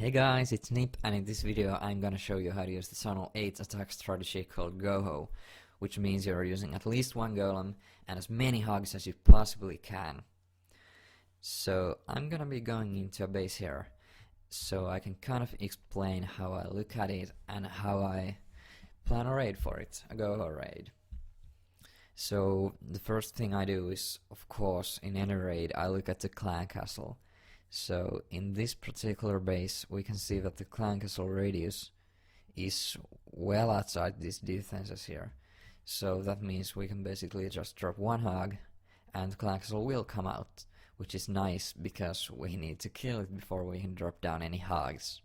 Hey guys, it's Nip, and in this video I'm gonna show you how to use the Channel 8 attack strategy called GoHo, which means you're using at least one golem and as many hogs as you possibly can. So I'm gonna be going into a base here, so I can kind of explain how I look at it and how I plan a raid for it, a GoHo raid. So the first thing I do is, of course, in any raid I look at the clan castle. So in this particular base we can see that the clan castle radius is well outside these defenses here. So that means we can basically just drop one hog and the clan castle will come out, which is nice because we need to kill it before we can drop down any hogs.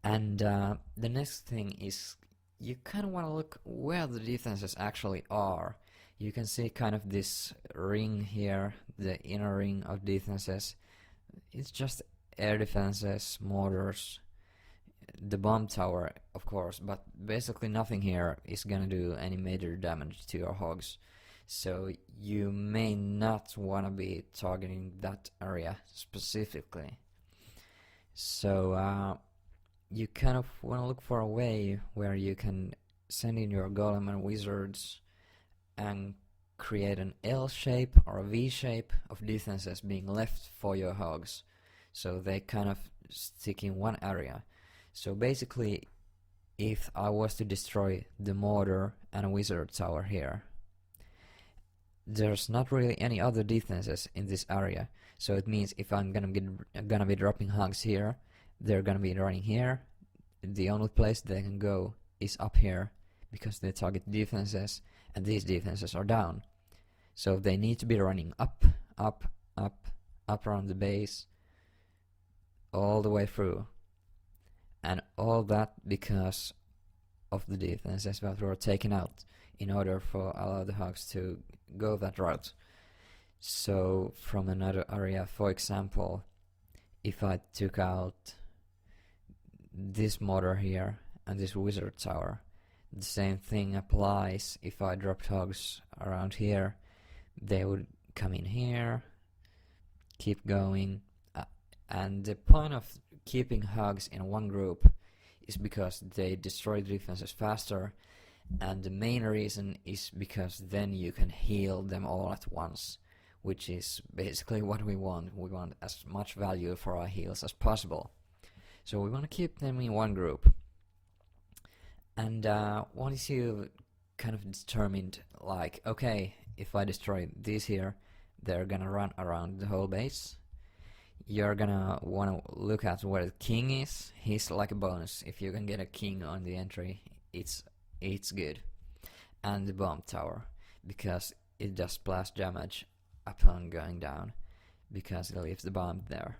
And the next thing is you kind of want to look where the defenses actually are. You can see kind of this ring here, the inner ring of defenses. It's just air defenses, mortars, the bomb tower of course, but basically nothing here is gonna do any major damage to your hogs. So you may not wanna be targeting that area specifically. So you kind of wanna look for a way where you can send in your golem and wizards and create an L shape or a V shape of defenses being left for your hogs, so they kind of stick in one area. So basically, if I was to destroy the mortar and a wizard tower here, there's not really any other defenses in this area. So it means if I'm gonna be dropping hogs here, they're gonna be running here. The only place they can go is up here because they target defenses, and these defenses are down. So they need to be running up, up, up, up around the base, all the way through. And all that because of the defenses that were taken out in order for allow the hogs to go that route. So from another area, for example, if I took out this mortar here and this wizard tower, the same thing applies. If I dropped hogs around here, they would come in here, keep going, and the point of keeping hogs in one group is because they destroy defenses faster, and the main reason is because then you can heal them all at once, which is basically what we want. We want as much value for our heals as possible. So we want to keep them in one group. And once you've kind of determined, like, okay, if I destroy these here, they're gonna run around the whole base, you're gonna wanna look at where the king is. He's like a bonus. If you can get a king on the entry, it's good. And the bomb tower, because it does splash damage upon going down, because it leaves the bomb there.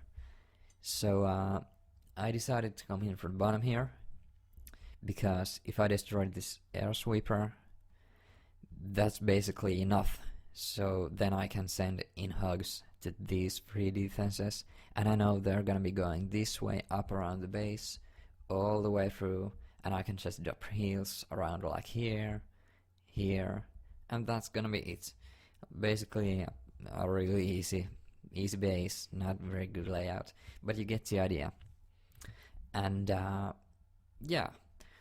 So I decided to come in from the bottom here, because if I destroy this air sweeper, that's basically enough. So then I can send in hogs to these three defenses, and I know they're gonna be going this way up around the base, all the way through, and I can just drop heals around like here, here, and that's gonna be it. Basically a really easy base, not very good layout, but you get the idea. And yeah,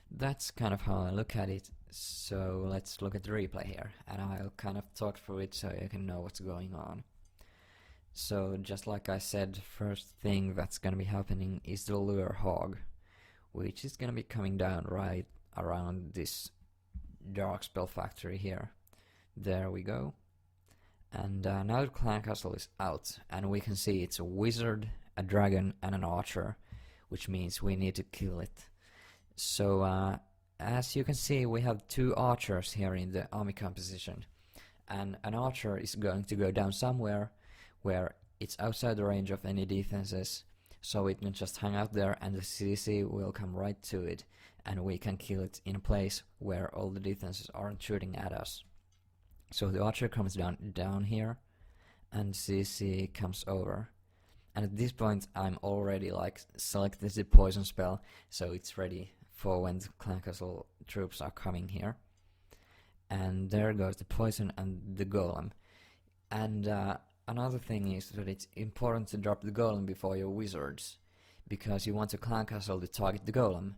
that's kind of how I look at it. So let's look at the replay here, and I'll kind of talk through it so you can know what's going on. So just like I said, first thing that's gonna be happening is the lure hog, which is gonna be coming down right around this dark spell factory here. There we go. And now the clan castle is out, and we can see it's a wizard, a dragon, and an archer, which means we need to kill it. So as you can see, we have two archers here in the army composition, and an archer is going to go down somewhere where it's outside the range of any defenses, so it can just hang out there and the CC will come right to it, and we can kill it in a place where all the defenses aren't shooting at us. So the archer comes down here, and CC comes over. And at this point I'm already like selected the poison spell, so it's ready for when the clan castle troops are coming here. And there goes the poison and the golem. And another thing is that it's important to drop the golem before your wizards, because you want the clan castle to target the golem.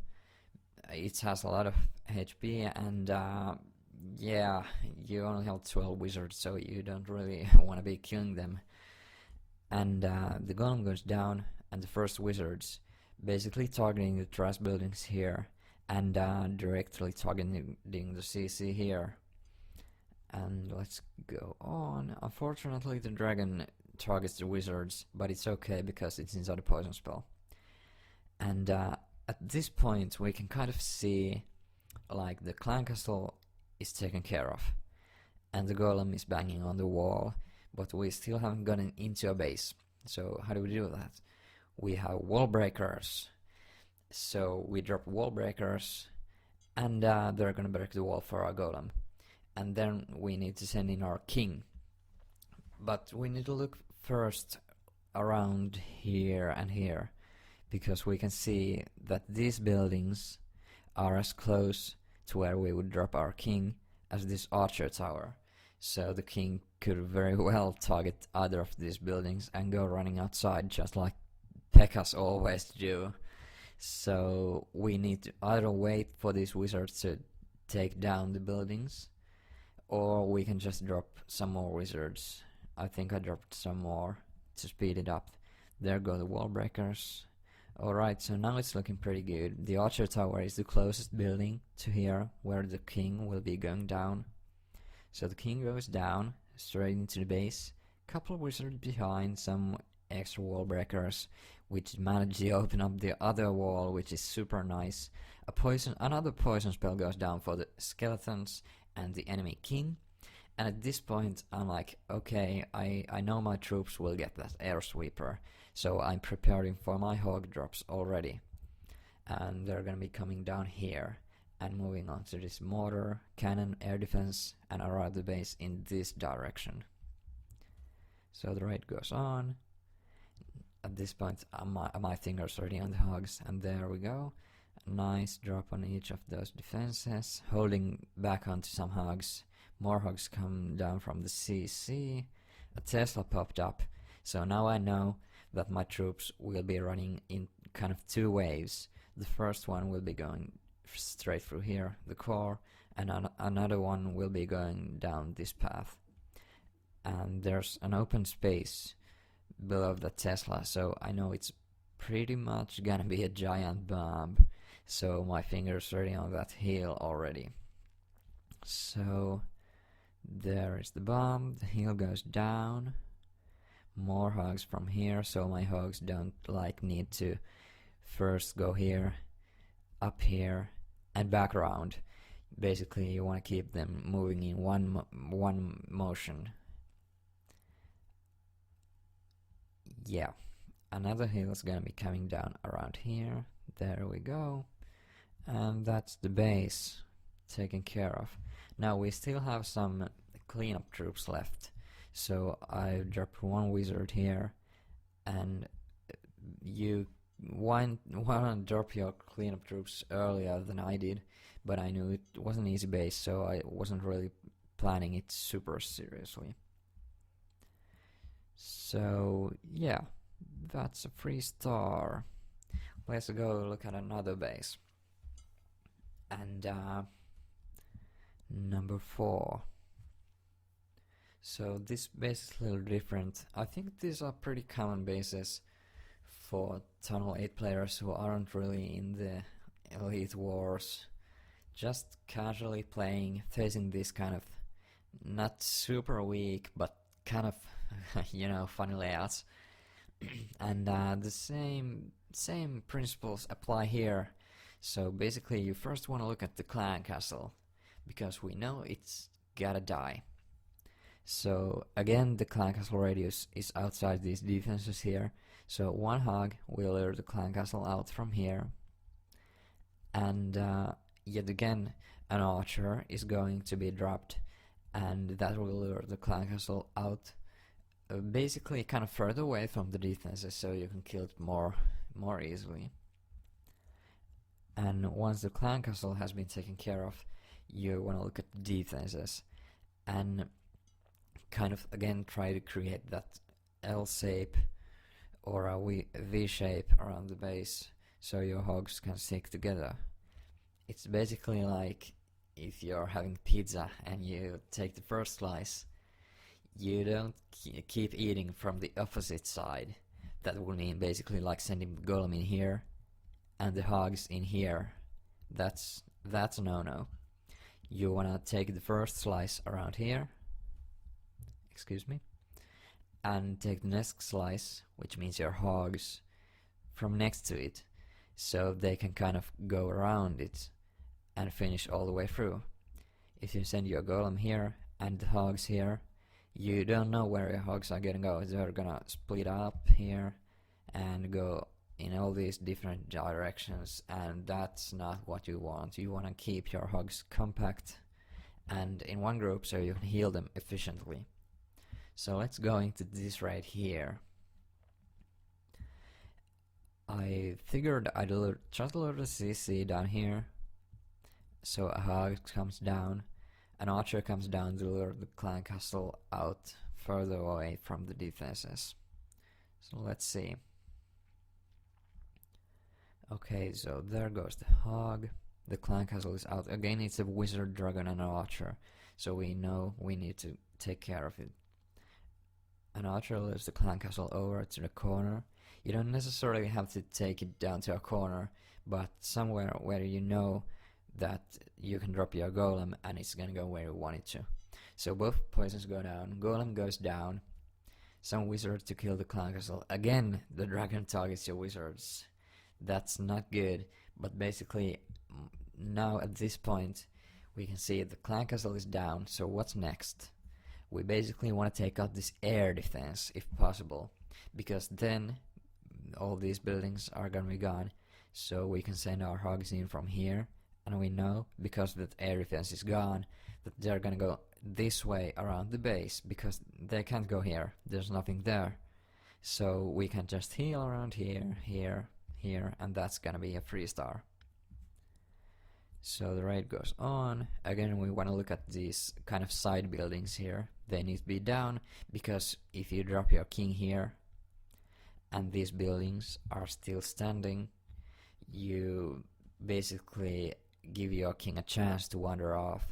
It has a lot of HP, and yeah, you only have 12 wizards, so you don't really want to be killing them. And the golem goes down, and the first wizards basically targeting the trash buildings here, and directly targeting the CC here. And let's go on. Unfortunately, the dragon targets the wizards, but it's okay because it's inside a poison spell. And at this point, we can kind of see like the clan castle is taken care of, and the golem is banging on the wall, but we still haven't gotten into a base. So how do we do that? We have wall breakers. So we drop wall breakers, and they're gonna break the wall for our golem. And then we need to send in our king. But we need to look first around here and here, because we can see that these buildings are as close to where we would drop our king as this archer tower. So the king could very well target either of these buildings and go running outside, just like Pekkas always do. So we need to either wait for these wizards to take down the buildings, or we can just drop some more wizards. I think I dropped some more to speed it up. There go the wall breakers. Alright, so now it's looking pretty good. The archer tower is the closest building to here, where the king will be going down. So the king goes down, straight into the base. Couple wizards behind, some extra wall breakers, which manage to open up the other wall, which is super nice. Another poison spell goes down for the skeletons and the enemy king. And at this point, I'm like, okay, I know my troops will get that air sweeper, so I'm preparing for my hog drops already. And they're gonna be coming down here and moving on to this mortar, cannon, air defense, and arrive the base in this direction. So the raid goes on. At this point, my finger's already on the hogs, and there we go. Nice drop on each of those defenses, holding back onto some hogs. More hogs come down from the CC. A Tesla popped up, so now I know that my troops will be running in kind of two waves. The first one will be going straight through here, the core, and another one will be going down this path. And there's an open space below the Tesla, so I know it's pretty much gonna be a giant bomb. So my finger's already on that hill already. So there is the bomb, the hill goes down. More hogs from here, so my hogs don't like need to first go here, up here, and back around. Basically, you want to keep them moving in one motion. Yeah, another hill is gonna be coming down around here. There we go. And that's the base taken care of. Now we still have some cleanup troops left, so I dropped one wizard here, and you why not drop your cleanup troops earlier than I did, but I knew it was an easy base, so I wasn't really planning it super seriously. So yeah, that's a 3-star. Let's go look at another base. And number 4. So this base is a little different. I think these are pretty common bases for Tunnel 8 players who aren't really in the Elite Wars. Just casually playing, facing this kind of not super weak, but kind of you know, funny layouts. And the same principles apply here. So basically you first want to look at the clan castle, because we know it's gotta die. So again, the clan castle radius is outside these defenses here, so one hog will lure the clan castle out from here, and yet again an archer is going to be dropped, and that will lure the clan castle out basically kind of further away from the defenses, so you can kill it more easily. And once the clan castle has been taken care of, you want to look at the defenses and kind of again try to create that L shape or a V shape around the base so your hogs can stick together. It's basically like if you're having pizza and you take the first slice, you don't keep eating from the opposite side. That would mean basically like sending the golem in here and the hogs in here. That's a no-no. You wanna take the first slice around here, excuse me, and take the next slice, which means your hogs, from next to it, so they can kind of go around it and finish all the way through. If you send your golem here and the hogs here, you don't know where your hogs are gonna go. They're gonna split up here and go in all these different directions, and that's not what you want. You wanna keep your hogs compact and in one group so you can heal them efficiently. So let's go into this right here. I figured I'd try to load a CC down here, so a hog comes down, an archer comes down to lure the clan castle out further away from the defenses. So let's see. Okay, so there goes the hog. The clan castle is out. Again, it's a wizard, dragon and an archer, so we know we need to take care of it. An archer lures the clan castle over to the corner. You don't necessarily have to take it down to a corner, but somewhere where you know that you can drop your golem and it's gonna go where you want it to. So both poisons go down, golem goes down, some wizards to kill the clan castle. Again, the dragon targets your wizards. That's not good, but basically now at this point we can see the clan castle is down, so what's next? We basically want to take out this air defense if possible, because then all these buildings are gonna be gone, so we can send our hogs in from here, and we know because that air defense is gone that they're gonna go this way around the base, because they can't go here, there's nothing there. So we can just heal around here, here, here, and that's gonna be a 3-star. So the raid goes on. Again, we want to look at these kind of side buildings here. They need to be down, because if you drop your king here and these buildings are still standing, you basically give your king a chance to wander off,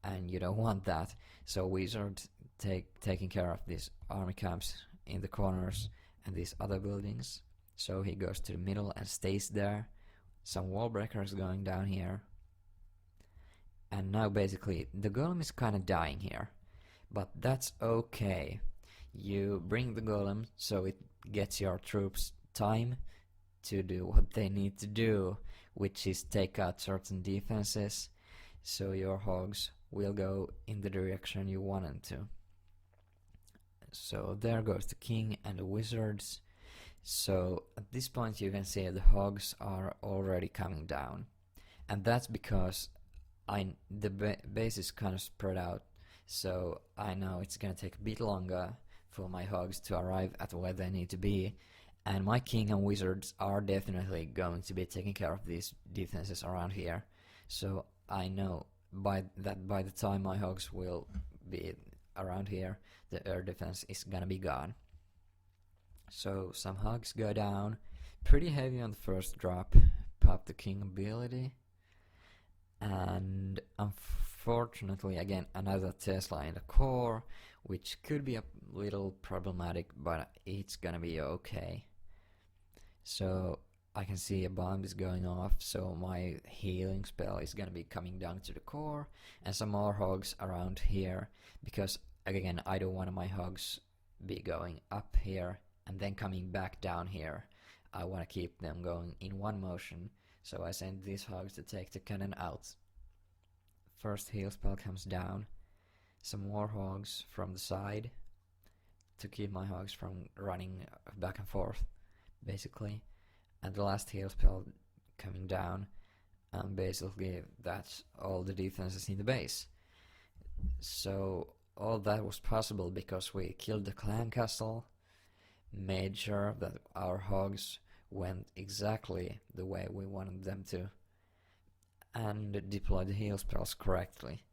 and you don't want that. So wizards taking care of these army camps in the corners and these other buildings. So he goes to the middle and stays there. Some wall breakers going down here. And now basically the golem is kinda dying here, but that's okay. You bring the golem so it gets your troops time to do what they need to do, which is take out certain defenses, so your hogs will go in the direction you want them to. So there goes the king and the wizards. So at this point you can see the hogs are already coming down, and that's because the base is kind of spread out, so I know it's gonna take a bit longer for my hogs to arrive at where they need to be, and my king and wizards are definitely going to be taking care of these defenses around here. So I know by the time my hogs will be around here, the air defense is gonna be gone. So some hogs go down, pretty heavy on the first drop, pop the king ability, and unfortunately again another Tesla in the core, which could be a little problematic, but it's gonna be okay. So I can see a bomb is going off, so my healing spell is gonna be coming down to the core, and some more hogs around here, because again I don't want my hogs be going up here and then coming back down here. I want to keep them going in one motion, so I send these hogs to take the cannon out. First heal spell comes down, some more hogs from the side to keep my hogs from running back and forth basically, and the last heal spell coming down, and basically that's all the defenses in the base. So all that was possible because we killed the clan castle, made sure that our hogs went exactly the way we wanted them to, and deployed the heal spells correctly.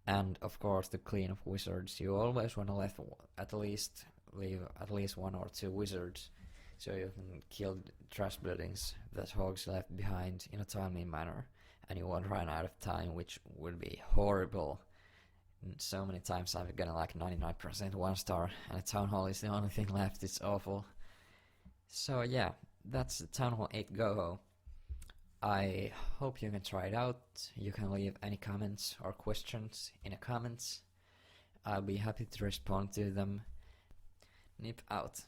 And of course the clean of wizards, you always want to leave at least 1 or 2 wizards so you can kill trash buildings that hogs left behind in a timely manner, and you won't run out of time, which would be horrible. So many times I've gotten like 99% 1 star, and a town hall is the only thing left. It's awful. So yeah, that's the Town Hall 8 GoHo. I hope you can try it out. You can leave any comments or questions in the comments. I'll be happy to respond to them. Nip out.